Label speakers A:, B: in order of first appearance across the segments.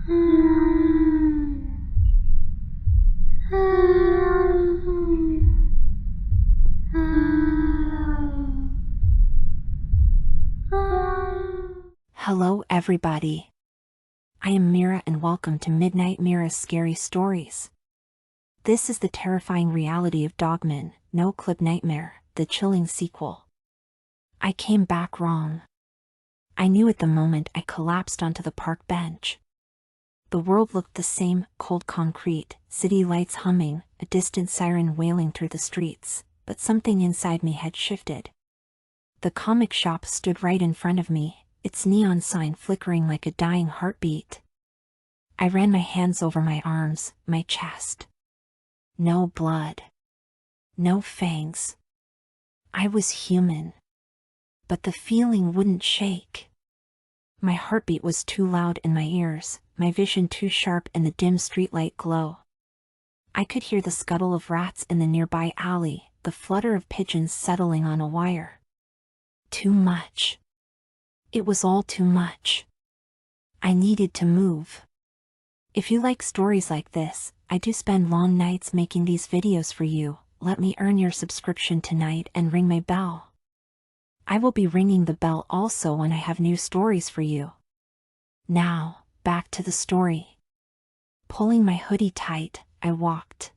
A: Hello everybody. I am Mira and welcome to Midnight Mira's Scary Stories. This is the terrifying reality of Dogman, Noclip Nightmare, the chilling sequel. I came back wrong. I knew at the moment I collapsed onto the park bench. The world looked the same, cold concrete, city lights humming, a distant siren wailing through the streets, but something inside me had shifted. The comic shop stood right in front of me, its neon sign flickering like a dying heartbeat. I ran my hands over my arms, my chest. No blood. No fangs. I was human. But the feeling wouldn't shake. My heartbeat was too loud in my ears, my vision too sharp in the dim streetlight glow. I could hear the scuttle of rats in the nearby alley, the flutter of pigeons settling on a wire. Too much. It was all too much. I needed to move. If you like stories like this, I do spend long nights making these videos for you. Let me earn your subscription tonight and ring my bell. I will be ringing the bell also when I have new stories for you. Now, back to the story. Pulling my hoodie tight, I walked.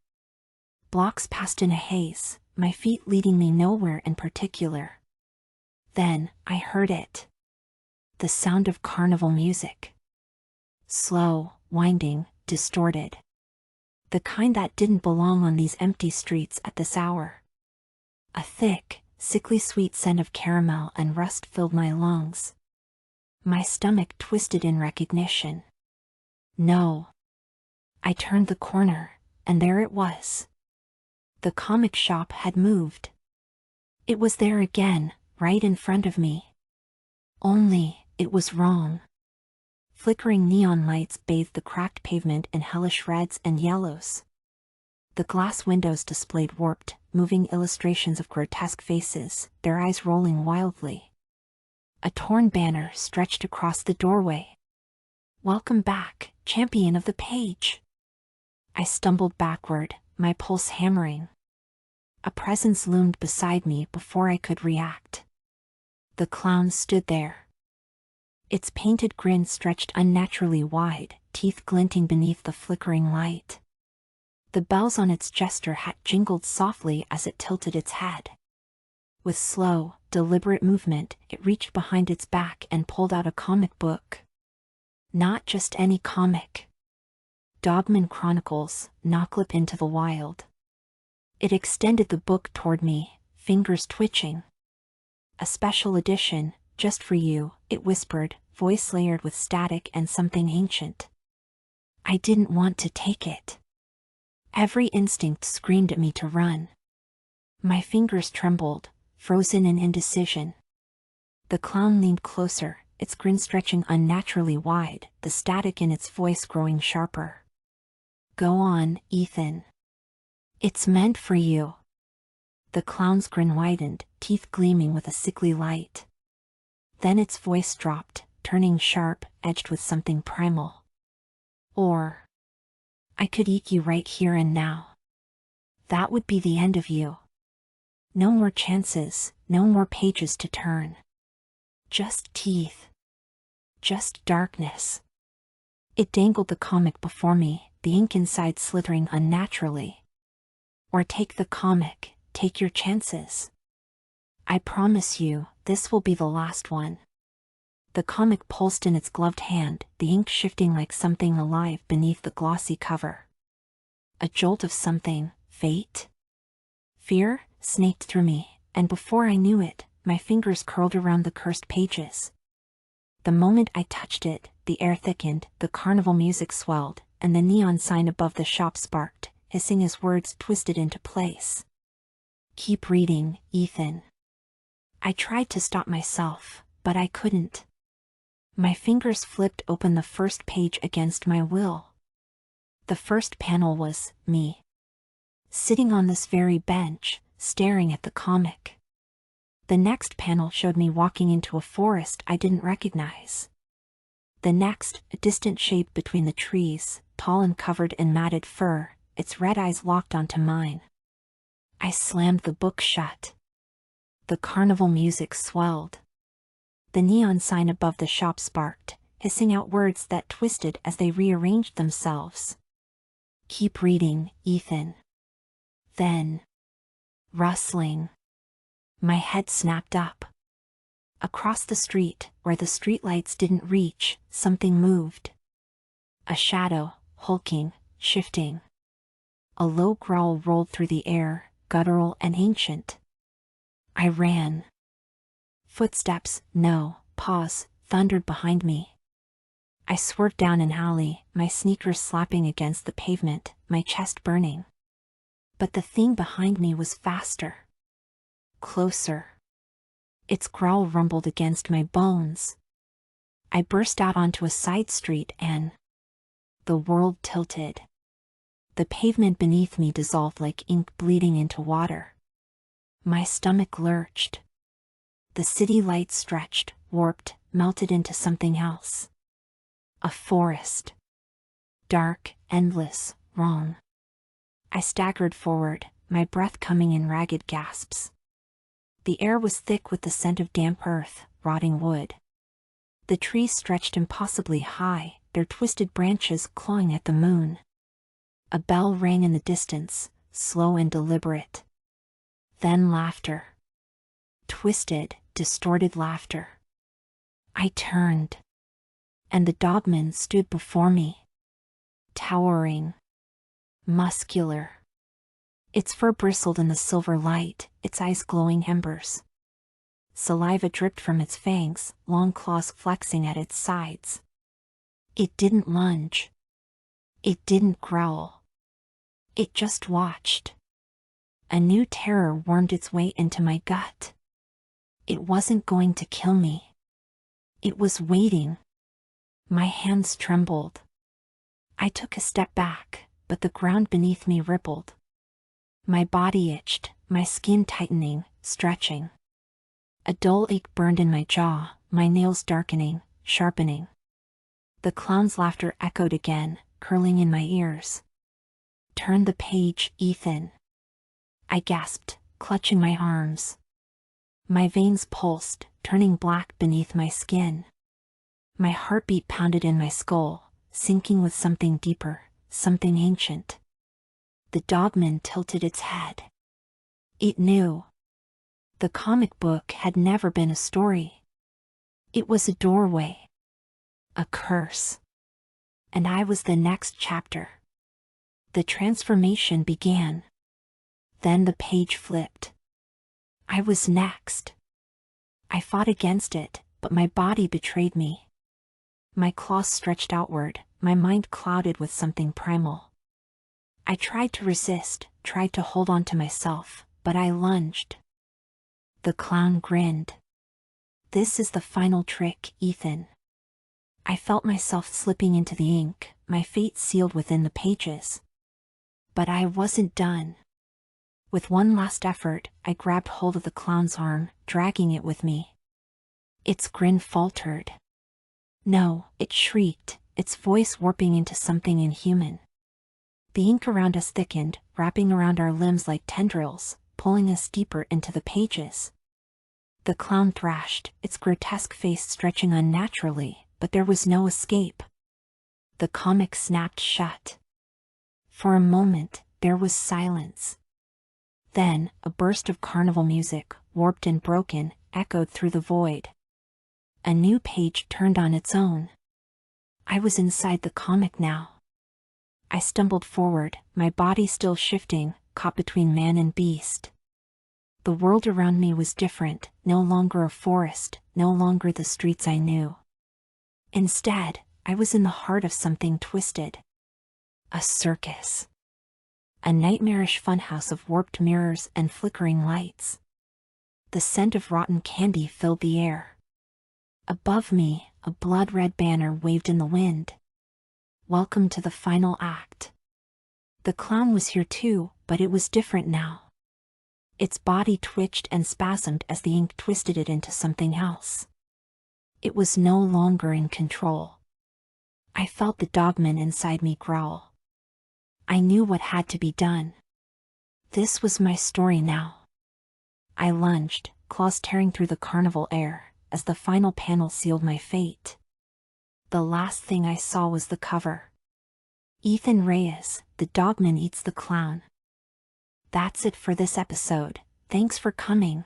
A: Blocks passed in a haze, my feet leading me nowhere in particular. Then, I heard it. The sound of carnival music. Slow, winding, distorted. The kind that didn't belong on these empty streets at this hour. A thick, sickly sweet scent of caramel and rust filled my lungs. My stomach twisted in recognition. No. I turned the corner, and there it was. The comic shop had moved. It was there again, right in front of me. Only, it was wrong. Flickering neon lights bathed the cracked pavement in hellish reds and yellows. The glass windows displayed warped, moving illustrations of grotesque faces, their eyes rolling wildly. A torn banner stretched across the doorway. "Welcome back, champion of the page." I stumbled backward, my pulse hammering. A presence loomed beside me before I could react. The clown stood there. Its painted grin stretched unnaturally wide, teeth glinting beneath the flickering light. The bells on its jester hat jingled softly as it tilted its head. With slow, deliberate movement, it reached behind its back and pulled out a comic book. Not just any comic. Dogman Chronicles, Noclip into the Wild. It extended the book toward me, fingers twitching. "A special edition, just for you," it whispered, voice layered with static and something ancient. I didn't want to take it. Every instinct screamed at me to run. My fingers trembled, frozen in indecision. The clown leaned closer, its grin stretching unnaturally wide, the static in its voice growing sharper. "Go on, Ethan. It's meant for you." The clown's grin widened, teeth gleaming with a sickly light. Then its voice dropped, turning sharp, edged with something primal. "Or I could eat you right here and now. That would be the end of you. No more chances, no more pages to turn. Just teeth. Just darkness." It dangled the comic before me, the ink inside slithering unnaturally. "Or take the comic, take your chances. I promise you, this will be the last one." The comic pulsed in its gloved hand, the ink shifting like something alive beneath the glossy cover. A jolt of something, fate? Fear, snaked through me, and before I knew it, my fingers curled around the cursed pages. The moment I touched it, the air thickened, the carnival music swelled, and the neon sign above the shop sparked, hissing as words twisted into place. "Keep reading, Ethan." I tried to stop myself, but I couldn't. My fingers flipped open the first page against my will. The first panel was me. Sitting on this very bench, staring at the comic. The next panel showed me walking into a forest I didn't recognize. The The next, a distant shape between the trees, tall and covered in matted fur, its red eyes locked onto mine. I slammed the book shut. The carnival music swelled. The neon sign above the shop sparked, hissing out words that twisted as they rearranged themselves. "Keep reading, Ethan." Then, rustling. My head snapped up. Across the street, where the streetlights didn't reach, something moved. A shadow, hulking, shifting. A low growl rolled through the air, guttural and ancient. I ran. Footsteps, no, pause, thundered behind me. I swerved down an alley, my sneakers slapping against the pavement, my chest burning. But the thing behind me was faster. Closer. Its growl rumbled against my bones. I burst out onto a side street and the world tilted. The pavement beneath me dissolved like ink bleeding into water. My stomach lurched. The city lights stretched, warped, melted into something else. A forest. Dark, endless, wrong. I staggered forward, my breath coming in ragged gasps. The air was thick with the scent of damp earth, rotting wood. The trees stretched impossibly high, their twisted branches clawing at the moon. A bell rang in the distance, slow and deliberate. Then laughter. Twisted, distorted laughter. I turned. And the Dogman stood before me. Towering. Muscular. Its fur bristled in the silver light, its eyes glowing embers. Saliva dripped from its fangs, long claws flexing at its sides. It didn't lunge. It didn't growl. It just watched. A new terror wormed its way into my gut. It wasn't going to kill me. It was waiting. My hands trembled. I took a step back, but the ground beneath me rippled. My body itched, my skin tightening, stretching. A dull ache burned in my jaw, my nails darkening, sharpening. The clown's laughter echoed again, curling in my ears. "Turn the page, Ethan." I gasped, clutching my arms. My veins pulsed, turning black beneath my skin. My heartbeat pounded in my skull, sinking with something deeper, something ancient. The Dogman tilted its head. It knew. The comic book had never been a story. It was a doorway. A curse. And I was the next chapter. The transformation began. Then the page flipped. I was next. I fought against it, but my body betrayed me. My claws stretched outward, my mind clouded with something primal. I tried to resist, tried to hold on to myself, but I lunged. The clown grinned. "This is the final trick, Ethan." I felt myself slipping into the ink, my fate sealed within the pages. But I wasn't done. With one last effort, I grabbed hold of the clown's arm, dragging it with me. Its grin faltered. No, it shrieked, its voice warping into something inhuman. The ink around us thickened, wrapping around our limbs like tendrils, pulling us deeper into the pages. The clown thrashed, its grotesque face stretching unnaturally, but there was no escape. The comic snapped shut. For a moment, there was silence. Then, a burst of carnival music, warped and broken, echoed through the void. A new page turned on its own. I was inside the comic now. I stumbled forward, my body still shifting, caught between man and beast. The world around me was different, no longer a forest, no longer the streets I knew. Instead, I was in the heart of something twisted. A circus. A nightmarish funhouse of warped mirrors and flickering lights. The scent of rotten candy filled the air. Above me, a blood-red banner waved in the wind. "Welcome to the final act." The clown was here too, but it was different now. Its body twitched and spasmed as the ink twisted it into something else. It was no longer in control. I felt the dogman inside me growl. I knew what had to be done. This was my story now. I lunged, claws tearing through the carnival air, as the final panel sealed my fate. The last thing I saw was the cover. Ethan Reyes, the dogman eats the clown. That's it for this episode. Thanks for coming.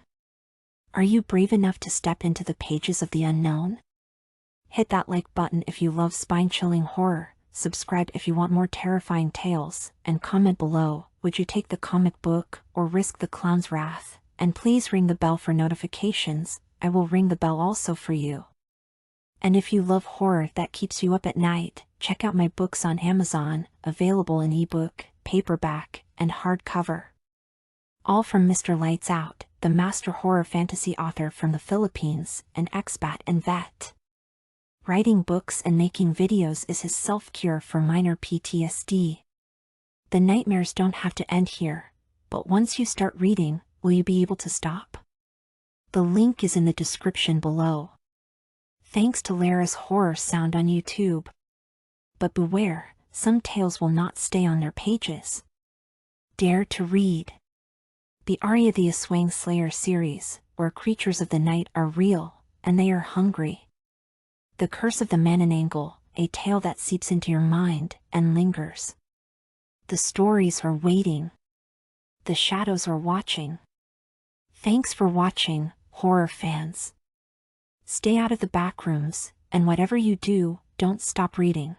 A: Are you brave enough to step into the pages of the unknown? Hit that like button if you love spine-chilling horror, subscribe if you want more terrifying tales, and comment below, would you take the comic book or risk the clown's wrath? And please ring the bell for notifications. I will ring the bell also for you. And if you love horror that keeps you up at night, check out my books on Amazon, available in ebook, paperback, and hardcover. All from Mr. Lights Out, the master horror fantasy author from the Philippines, an expat and vet. Writing books and making videos is his self-cure for minor PTSD. The nightmares don't have to end here, but once you start reading, will you be able to stop? The link is in the description below. Thanks to Lara's horror sound on YouTube. But beware, some tales will not stay on their pages. Dare to read. The Arya the Aswang Slayer series, where creatures of the night are real, and they are hungry. The Curse of the Manananggal, a tale that seeps into your mind and lingers. The stories are waiting. The shadows are watching. Thanks for watching, horror fans. Stay out of the backrooms, and whatever you do, don't stop reading.